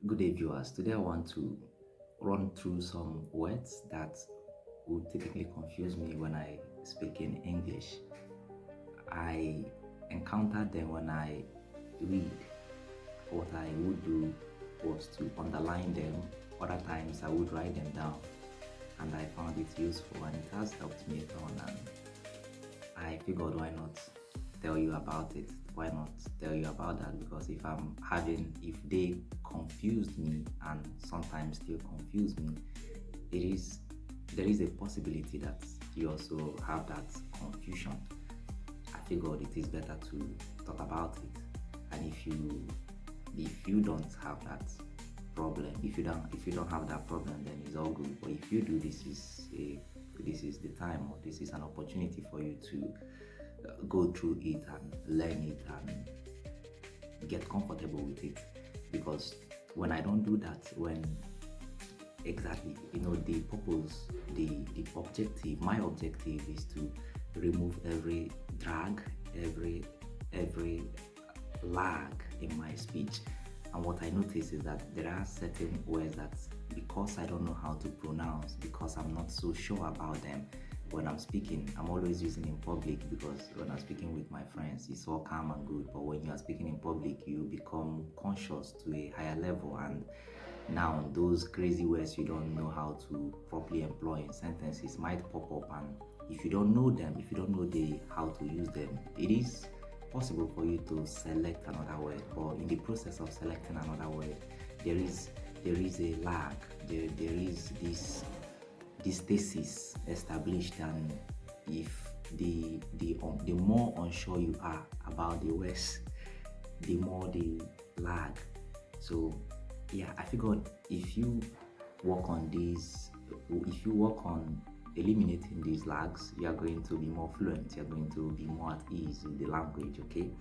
Good day, viewers. Today I want to run through some words that would typically confuse me when I speak in English. I encountered them when I read. What I would do was to underline them. Other times I would write them down, and I found it useful and it has helped me a ton. And I figured, why not tell you about it? Why not tell you about that? Because if they confused me and sometimes still confuse me, it is there is a possibility that you also have that confusion. I figured it is better to talk about it. And if you don't have that problem, if you don't have that problem, then it's all good. But if you do, this is the time, or this is an opportunity for you to go through it and learn it and get comfortable with it. Because when I don't do that, when exactly, the purpose, the objective, my objective is to remove every drag, every lag in my speech. And what I notice is that there are certain words that, because I don't know how to pronounce, because I'm not so sure about them, when I'm speaking, I'm always using in public, because when I'm speaking with my friends, it's all calm and good. But when you are speaking in public, you become conscious to a higher level. And now, those crazy words you don't know how to properly employ in sentences might pop up, and if you don't know them, if you don't know the how to use them, it is possible for you to select another word. But in the process of selecting another word, there is a lag. There is this thesis established, and if the more unsure you are about the words, the more the lag. So yeah, I figured if you work on eliminating these lags, you are going to be more fluent, you're going to be more at ease with the language, okay?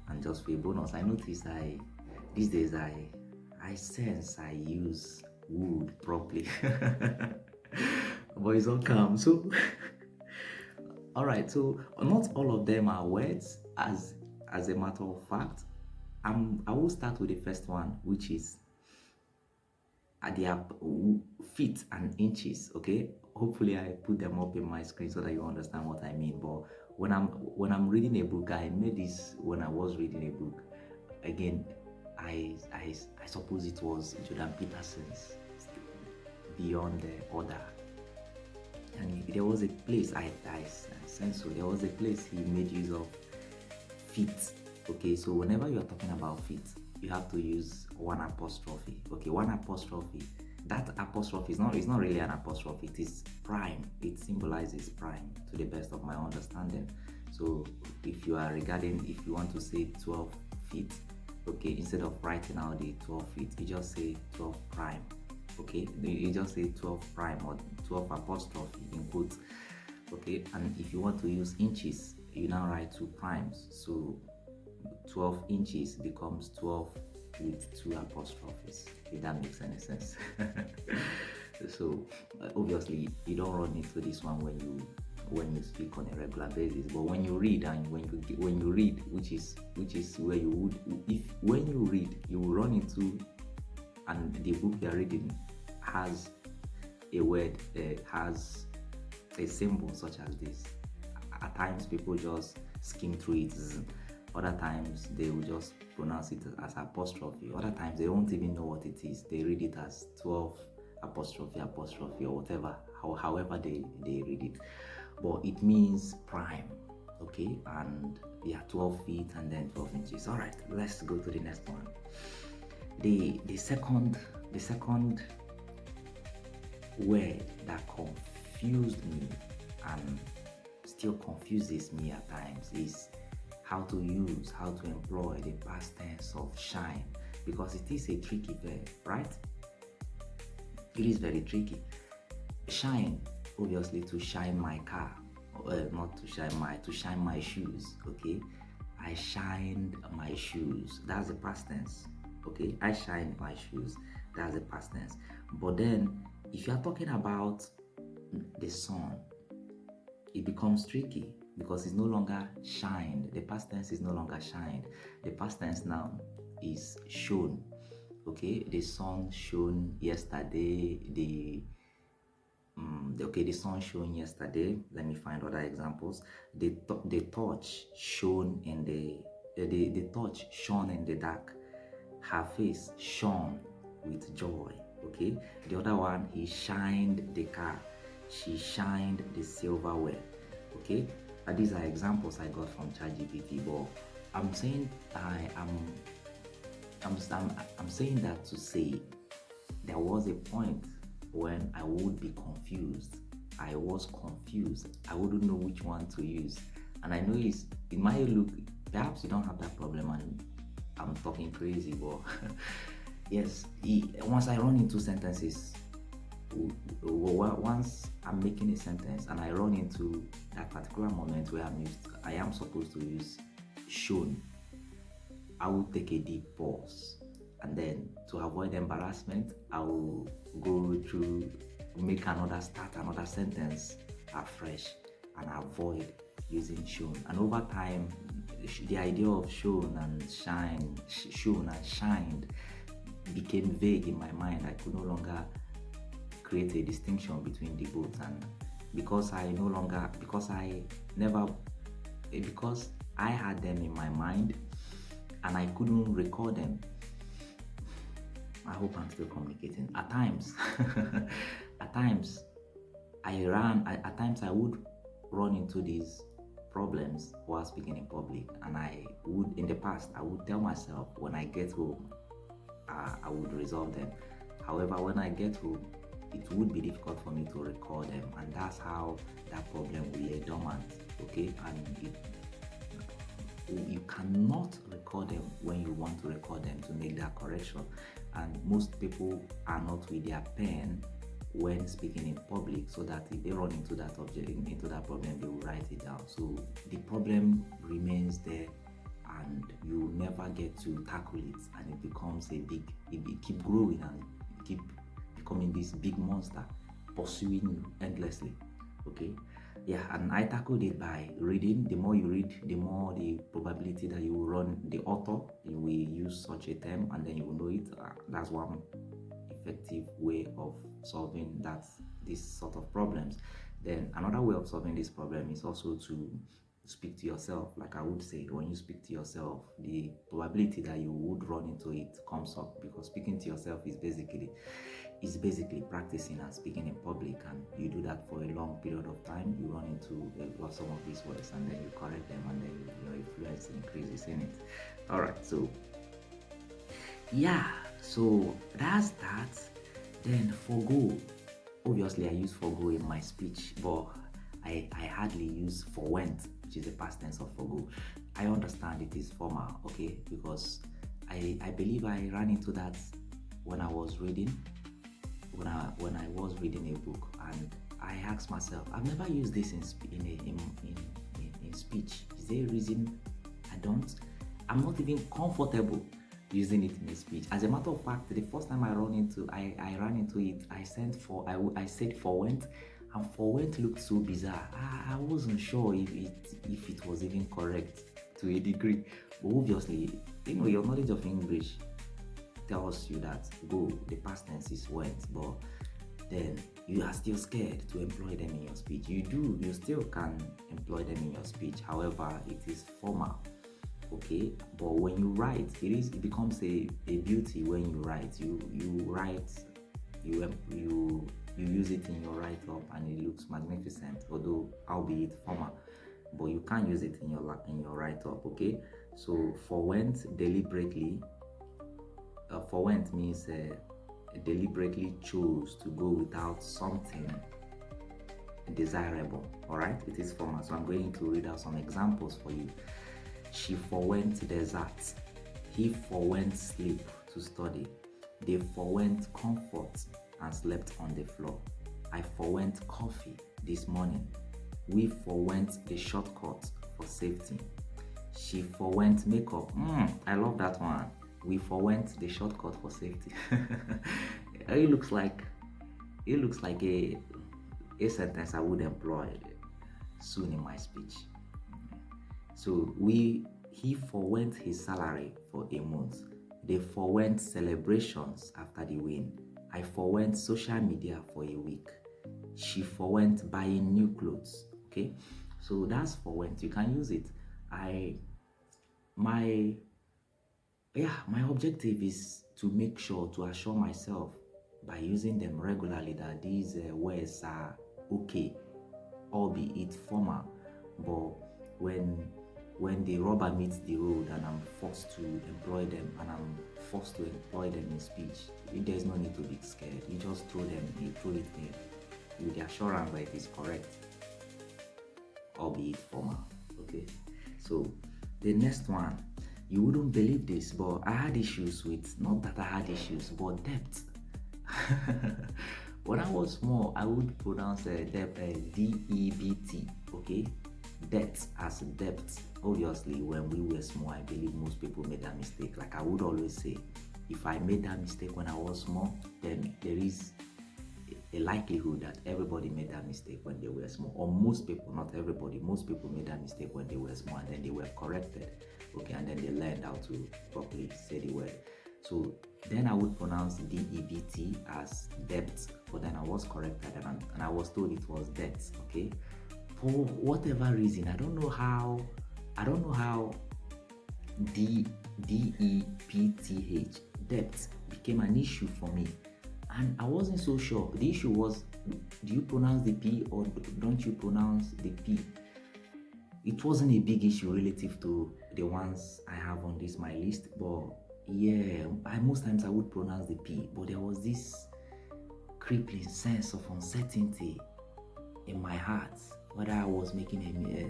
And just for a bonus, I notice these days I sense I use would properly. But it's all calm. So all right, so not all of them are words. As a matter of fact, I will start with the first one, which is their feet and inches. Okay, hopefully I put them up in my screen so that you understand what I mean. But when I'm reading a book, I made this when I was reading a book. Again, I suppose it was Jordan Peterson's Beyond the Order, and there was a place I sense, so there was a place he made use of feet. Okay, so whenever you are talking about feet, you have to use one apostrophe. Okay, one apostrophe. That apostrophe is not really an apostrophe. It is prime. It symbolizes prime, to the best of my understanding. So if you want to say 12 feet, okay, instead of writing out the 12 feet, you just say 12 prime. Okay, you just say 12 prime or 12 apostrophe in quotes. Okay, and if you want to use inches, you now write two primes. So 12 inches becomes 12 with two apostrophes, if that makes any sense. So obviously you don't run into this one when you speak on a regular basis, but when you read, and when you read, which is where you would, if when you read, you will run into, and the book you're reading has a word, has a symbol such as this. At times people just skim through it. Other times they will just pronounce it as apostrophe. Other times they won't even know what it is. They read it as 12 apostrophe or whatever, however they read it. But it means prime. Okay, and yeah, 12 feet and then 12 inches. All right, let's go to the next one. The second word that confused me and still confuses me at times is how to employ the past tense of shine, because it is a tricky verb, right? It is very tricky. Shine, obviously, to shine my car, not to shine my shoes. Okay, I shined my shoes. That's the past tense. Okay, I shined my shoes. That's the past tense. But then, if you are talking about the sun, it becomes tricky, because it's no longer shined. The past tense is no longer shined. The past tense now is shown. Okay, the sun shone yesterday. The sun shone yesterday. Let me find other examples. The torch shone in the torch shone in the dark. Her face shone with joy. Okay, the other one, he shined the car. She shined the silverware. Okay, these are examples I got from ChatGPT. But I'm saying I'm saying that to say there was a point when I would be confused. I was confused. I wouldn't know which one to use. And I know it might look, perhaps you don't have that problem and I'm talking crazy, but yes, once I run into sentences, once I'm making a sentence and I run into that particular moment where I am supposed to use shown, I will take a deep pause, and then to avoid embarrassment, I will start another sentence afresh and avoid using shown. And over time, the idea of shown and shined became vague in my mind. I could no longer create a distinction between the both, and because I had them in my mind and I couldn't record them. I hope I'm still communicating. At times I would run into these problems while speaking in public, and in the past I would tell myself when I get home I would resolve them. However, when I get home, it would be difficult for me to record them, and that's how that problem will lay dormant. Okay, and you cannot record them when you want to record them to make that correction. And most people are not with their pen when speaking in public, so that if they run into that problem, they will write it down. So the problem remains there, and you never get to tackle it, and it becomes it keep growing and keep becoming this big monster pursuing you endlessly. Okay, yeah, and I tackled it by reading. The more you read, the more the probability that you will run the author, you will use such a term, and then you will know it. That's one effective way of solving this sort of problems. Then another way of solving this problem is also to speak to yourself. Like I would say, when you speak to yourself, the probability that you would run into it comes up, because speaking to yourself is basically practicing and speaking in public, and you do that for a long period of time. You run into some of these words, and then you correct them, and then your influence increases in it. All right, so yeah, so that's that. Then forgo. Obviously I use forgo in my speech, but I hardly use forwent, which is the past tense of forgo. I understand it is formal, okay, because I believe I ran into that when I was reading a book, and I asked myself, I've never used this in speech. Is there a reason I don't? I'm not even comfortable using it in a speech. As a matter of fact, the first time I ran into it, I said forwent, and forwent looked so bizarre. I wasn't sure if it was even correct to a degree. But obviously, your knowledge of English tells you that the past tense is went, but then you are still scared to employ them in your speech. You still can employ them in your speech. However, it is formal. Okay, but when you write, it becomes a beauty. When you write, you write, you use it in your write-up, and it looks magnificent, although albeit formal. But you can't use it in your write-up. Okay, so forwent deliberately. Forwent means deliberately chose to go without something desirable. All right, it is formal. So I'm going to read out some examples for you. She forwent desert. He forwent sleep to study. They forwent comfort and slept on the floor. I forwent coffee this morning. We forwent the shortcut for safety. She forwent makeup. I love that one. We forwent the shortcut for safety. It looks like a sentence I would employ soon in my speech. So he forwent his salary for a month. They forewent celebrations after the win. I forewent social media for a week. She forewent buying new clothes. Okay, so that's forewent. You can use it. My my objective is to make sure to assure myself by using them regularly that these words are okay, albeit formal. But when the rubber meets the road and I'm forced to employ them and I'm forced to employ them in speech, there's no need to be scared. You just throw it in with the assurance that it is correct, albeit formal. Okay, so the next one, you wouldn't believe this, but I had issues with, not that I had issues, but debt. When I was small, I would pronounce debt D-E-B-T, okay? Debt as debt. Obviously, when we were small, I believe most people made that mistake. Like I would always say, if I made that mistake when I was small, then there is a likelihood that everybody made that mistake when they were small, or most people, not everybody, most people made that mistake when they were small and then they were corrected, okay, and then they learned how to properly say the word. So then I would pronounce D-E-B-T as debt, but then I was corrected and I was told it was debt, okay. For whatever reason, I don't know how D-E-P-T-H, debt, became an issue for me. And I wasn't so sure. The issue was, do you pronounce the P or don't you pronounce the P? It wasn't a big issue relative to the ones I have on this my list, but yeah, most times I would pronounce the P, but there was this crippling sense of uncertainty in my heart whether I was making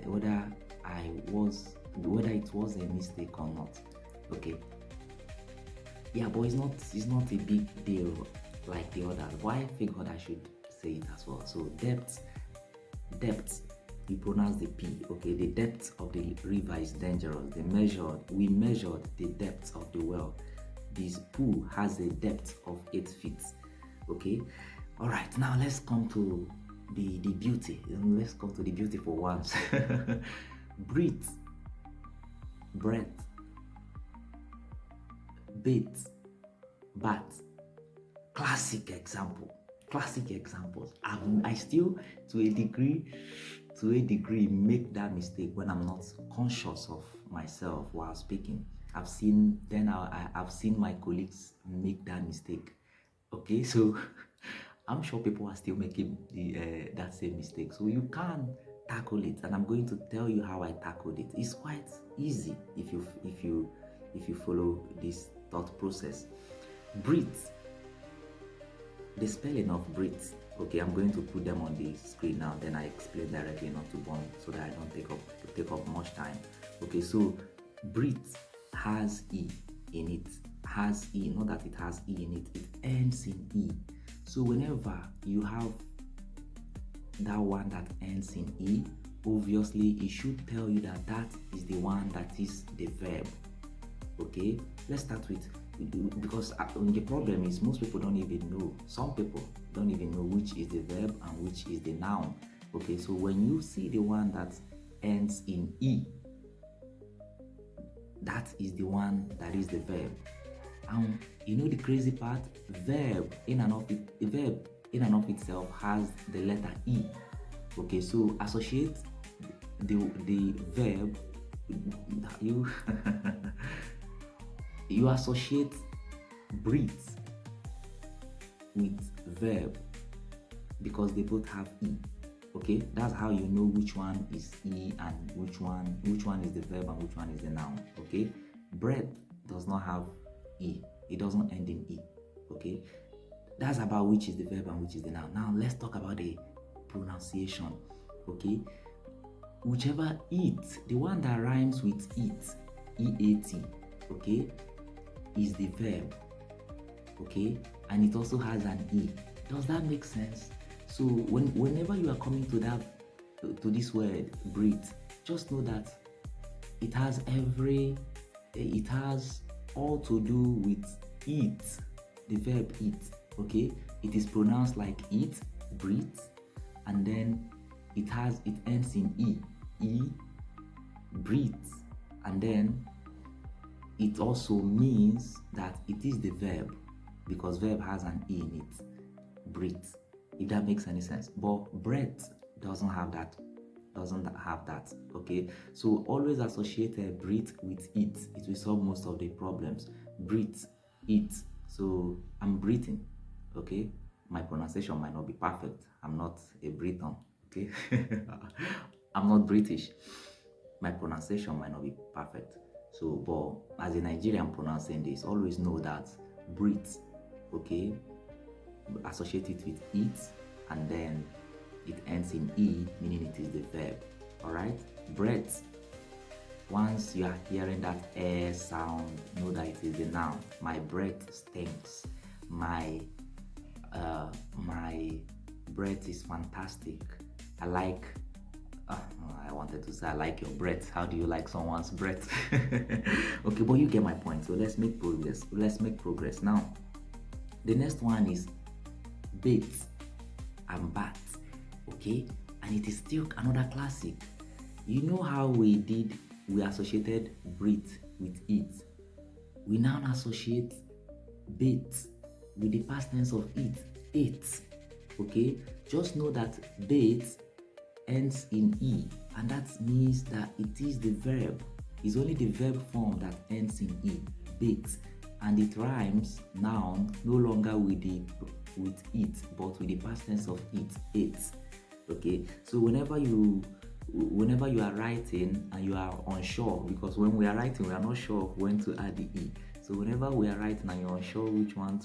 whether it was a mistake or not. Okay. Yeah, but it's not a big deal like the others. But I figured I should say it as well. So debt, you pronounce the P. Okay, the depth of the river is dangerous. We measured the depth of the well. This pool has a depth of 8 feet. Okay, all right. Now let's come to the beauty. Let's come to the beautiful ones. Breathe, breath, bait, bat. Classic examples. I still to a degree make that mistake when I'm not conscious of myself while speaking. I've seen my colleagues make that mistake. Okay, so I'm sure people are still making that same mistake. So you can tackle it, and I'm going to tell you how I tackled it. It's quite easy if you follow this thought process. Breathe. The spelling of breathe. Okay, I'm going to put them on the screen now. Then I explain directly, not to burn, so that I don't take up much time. Okay, so breathe has E in it. Has E, not that it has E in it. It ends in E. So whenever you have that one that ends in E, obviously it should tell you that that is the one that is the verb. Okay, let's start with, because the problem is most people don't even know. Some people don't even know which is the verb and which is the noun. Okay, so when you see the one that ends in E, that is the one that is the verb. And you know the crazy part, verb in and of itself has the letter E. Okay, so associate the verb, you you associate breathe with verb because they both have E. Okay, that's how you know which one is E and which one is the verb and which one is the noun. Okay, breath does not have E. It doesn't end in E. Okay, that's about which is the verb and which is the noun. Now let's talk about the pronunciation. Okay, whichever eat, the one that rhymes with eat, E-A-T, okay, is the verb. Okay, and it also has an E. Does that make sense? So whenever you are coming to this word breathe, just know that it has all to do with eat, the verb eat. Okay, it is pronounced like eat, breathe, and then it ends in E, breathe, and then it also means that it is the verb, because verb has an E in it. Breathe, if that makes any sense. But breath doesn't have that. Okay, so always associate breathe with eat. It will solve most of the problems. Breathe, eat. So I'm breathing. Okay, my pronunciation might not be perfect. I'm not a Briton. Okay, I'm not British. My pronunciation might not be perfect. So, but as a Nigerian pronouncing this, always know that breathe, okay, associate it with it, and then it ends in E, meaning it is the verb. All right, breath. Once you are hearing that air sound, know that it is the noun. My breath stinks. My breath is fantastic. I like. I wanted to say I like your breath. How do you like someone's breath? Okay, but you get my point. So let's make progress. Now. The next one is bait and bat. Okay, and it is still another classic. You know how we associated breathe with it. We now associate bait with the past tense of it, ate. Okay, just know that bait ends in E, and that means that it is the verb. It's only the verb form that ends in E, bait, and it rhymes noun no longer with it, but with the past tense of it, ate. Okay, so whenever you are writing and you are unsure, because when we are writing we are not sure of when to add the E. So whenever we are writing and you're unsure which one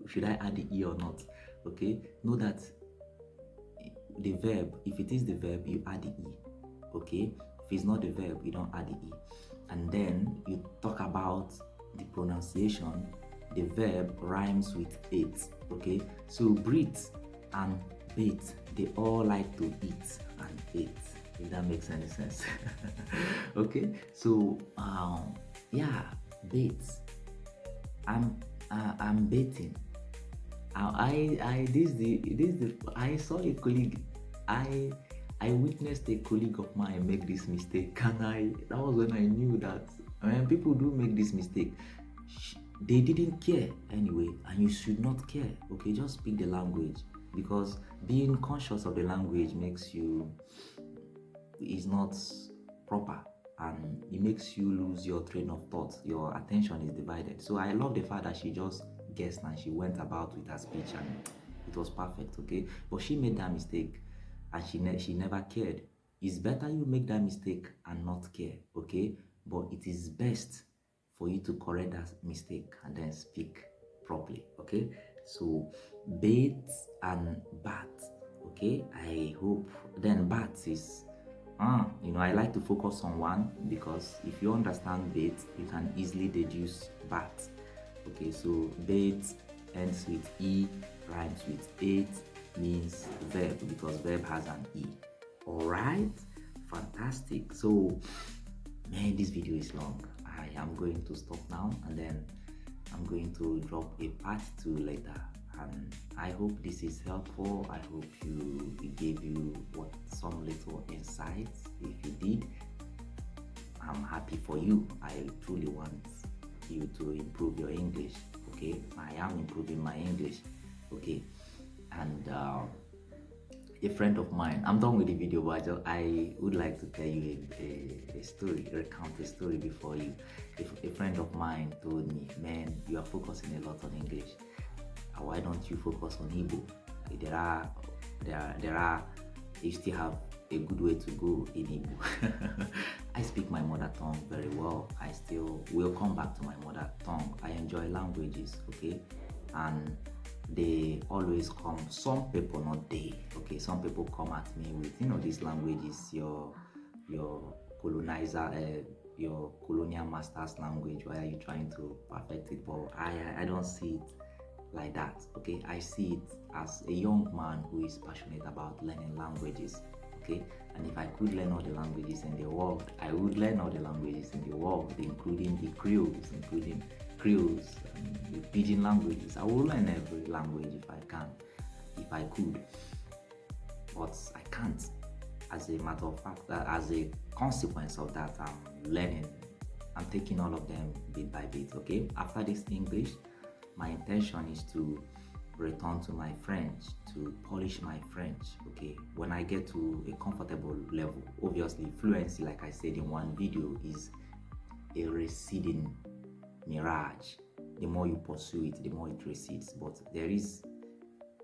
should I add the E or not, okay, know that the verb, if it is the verb, you add the E. Okay, if it's not the verb, you don't add the E. And then you talk about the pronunciation. The verb rhymes with it. Okay, so breathe and bait, they all like to eat and eat, if that makes any sense. Okay, so yeah, bait. I'm baiting. I saw a colleague. I witnessed a colleague of mine make this mistake, and that was when I knew that when people do make this mistake, they didn't care anyway, and you should not care. Okay, just speak the language, because being conscious of the language is not proper, and it makes you lose your train of thought. Your attention is divided. So I love the fact that she just guessed and she went about with her speech, and it was perfect. Okay, but she made that mistake, and she never cared. It's better you make that mistake and not care. Okay, but it is best for you to correct that mistake and then speak properly. Okay, so bait and bat. Okay, I hope then bat is I like to focus on one, because if you understand bait, you can easily deduce bat. Okay, so bait ends with E, rhymes with eight, means verb, because verb has an E. Alright, fantastic. So man, this video is long. I am going to stop now, and then I'm going to drop a part 2 later. And I hope this is helpful. I hope it gave you some little insights. If you did, I'm happy for you. I truly want you to improve your English. Okay, I am improving my English. Okay, and a friend of mine, I'm done with the video, but I would like to tell you a story, recount a story before you. A friend of mine told me, man, you are focusing a lot on English. Why don't you focus on Igbo? You still have a good way to go in Igbo. I speak my mother tongue very well. I still will come back to my mother tongue. I enjoy languages, okay? And they always come, some people, not they, okay? Some people come at me with, these languages, your colonizer, your colonial master's language. Why are you trying to perfect it? But I don't see it like that. Okay, I see it as a young man who is passionate about learning languages. Okay, and if I could learn all the languages in the world, I would learn all the languages in the world, including the Creoles, and the Pidgin languages. I will learn every language if I could, but I can't. As a matter of fact, as a consequence of that, I'm learning I'm taking all of them bit by bit. Okay, after this English, my intention is to return to my French, to polish my French. Okay, when I get to a comfortable level, obviously fluency, like I said in one video, is a receding mirage. The more you pursue it, the more it recedes. But there is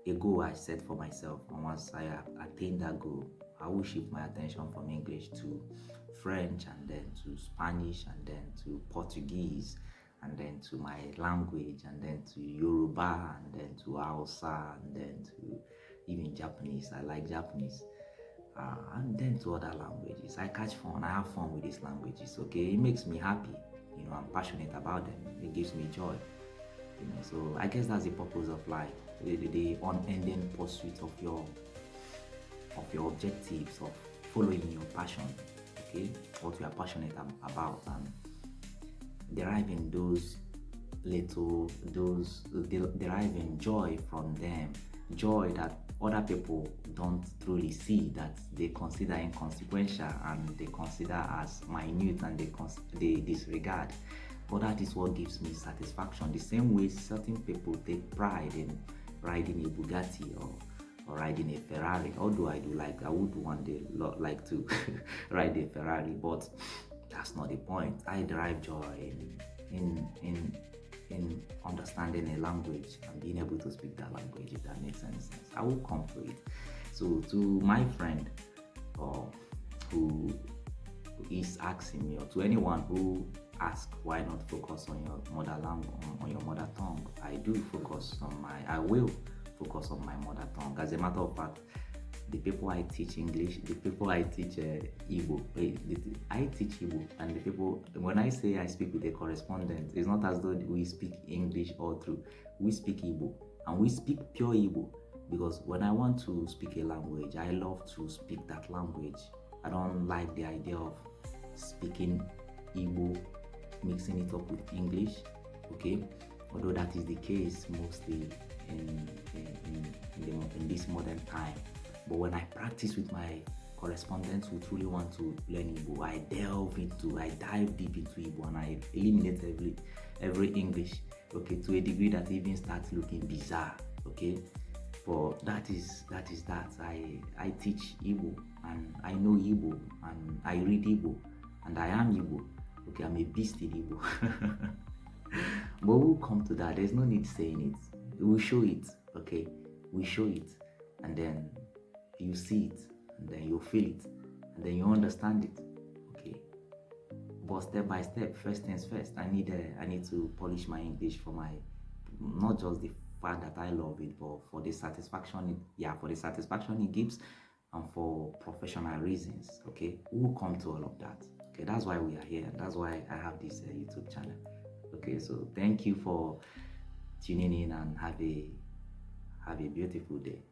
a goal I set for myself, and once I attain that goal, I will shift my attention from English to French, and then to Spanish, and then to Portuguese, and then to my language, and then to Yoruba, and then to Hausa, and then to even Japanese. I like Japanese. And then to other languages. I catch fun, I have fun with these languages. Okay, it makes me happy. I'm passionate about them. It gives me joy. So I guess that's the purpose of life, the unending pursuit of your objectives, of following your passion. Okay, what you are passionate about, and deriving deriving joy from them, joy that other people don't truly see, that they consider inconsequential, and they consider as minute, and they disregard. But that is what gives me satisfaction. The same way certain people take pride in riding a Bugatti, or riding a Ferrari. Although I would one day like to ride a Ferrari, but that's not the point. I derive joy in understanding a language and being able to speak that language, if that makes any sense. I will come to it. So to my friend, who is asking me, or to anyone who asks why not focus on your mother language, on your mother tongue, I will focus on my mother tongue. As a matter of fact, the people I teach English, the people I teach Igbo, I teach Igbo, and the people, when I say I speak with a correspondent, it's not as though we speak English all through. We speak Igbo, and we speak pure Igbo, because when I want to speak a language, I love to speak that language. I don't like the idea of speaking Igbo, mixing it up with English. Okay, although that is the case mostly in this modern time. But when I practice with my correspondents who truly want to learn Igbo, I dive deep into Igbo, and I eliminate every English, okay, to a degree that even starts looking bizarre, okay. But that is that. I teach Igbo, and I know Igbo, and I read Igbo, and I am Igbo. Okay, I'm a beast in Igbo. But we'll come to that. There's no need saying it. We'll show it, okay. We show it, and then you see it, and then you feel it, and then you understand it, okay. But step by step, first things first, I need to polish my English for not just the fact that I love it, but for the satisfaction it gives, and for professional reasons, okay. We'll come to all of that, okay. That's why we are here, and that's why I have this YouTube channel, okay. So thank you for tuning in, and have a beautiful day.